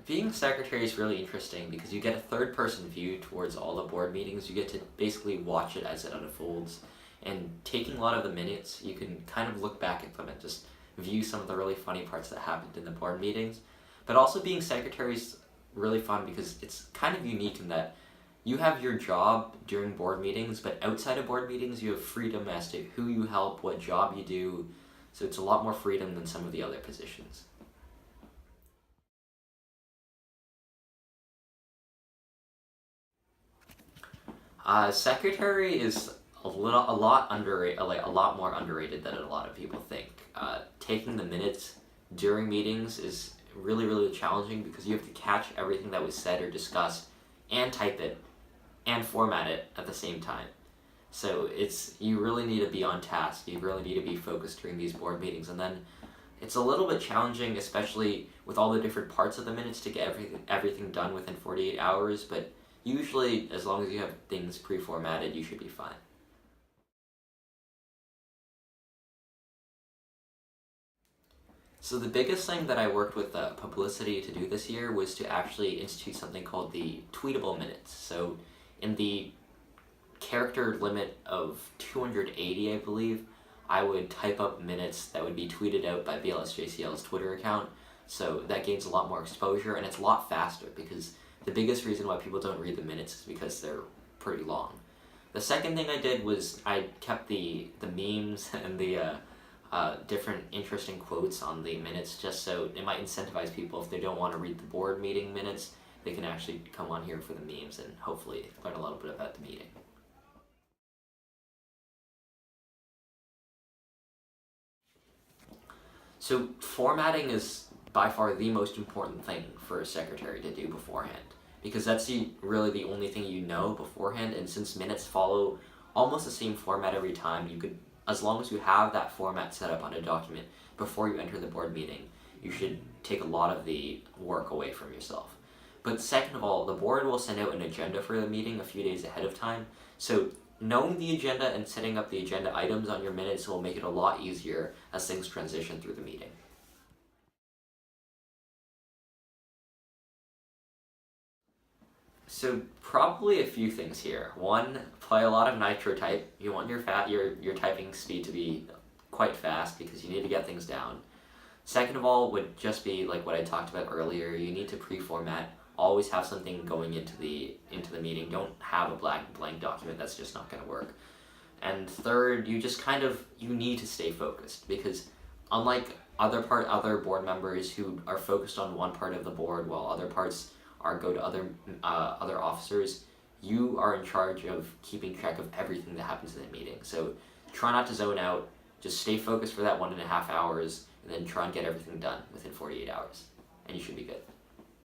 Being secretary is really interesting because you get a third-person view towards all the board meetings. You get to basically watch it as it unfolds, and taking a lot of the minutes, you can kind of look back at them and just view some of the really funny parts that happened in the board meetings. But also being secretary is really fun because it's kind of unique in that you have your job during board meetings, but outside of board meetings, you have freedom as to who you help, what job you do, so it's a lot more freedom than some of the other positions. Secretary is a lot underrated, like a lot more underrated than a lot of people think. Taking the minutes during meetings is really challenging because you have to catch everything that was said or discussed, and type it, and format it at the same time. So you really need to be on task. You really need to be focused during these board meetings, and then it's a little bit challenging, especially with all the different parts of the minutes, to get everything done within 48 hours. But usually, as long as you have things pre-formatted, you should be fine. So the biggest thing that I worked with publicity to do this year was to actually institute something called the tweetable minutes. So in the character limit of 280, I believe, I would type up minutes that would be tweeted out by BLSJCL's Twitter account. So that gains a lot more exposure, and it's a lot faster because the biggest reason why people don't read the minutes is because they're pretty long. The second thing I did was I kept the memes and the different interesting quotes on the minutes, just so it might incentivize people. If they don't want to read the board meeting minutes, they can actually come on here for the memes and hopefully learn a little bit about the meeting. So formatting is by far the most important thing for a secretary to do beforehand, because that's really the only thing you know beforehand, and since minutes follow almost the same format every time, you could, as long as you have that format set up on a document before you enter the board meeting, you should take a lot of the work away from yourself. But second of all, the board will send out an agenda for the meeting a few days ahead of time, so knowing the agenda and setting up the agenda items on your minutes will make it a lot easier as things transition through the meeting. So probably a few things here. One, play a lot of nitro type. You want your typing speed to be quite fast because you need to get things down. Second of all would just be like what I talked about earlier. You need to pre-format. Always have something going into the meeting. Don't have a blank document. That's just not going to work. And third, you need to stay focused, because unlike other board members who are focused on one part of the board while other parts go to other officers, you are in charge of keeping track of everything that happens in the meeting. So try not to zone out. Just stay focused for that 1.5 hours, and then try and get everything done within 48 hours, and you should be good.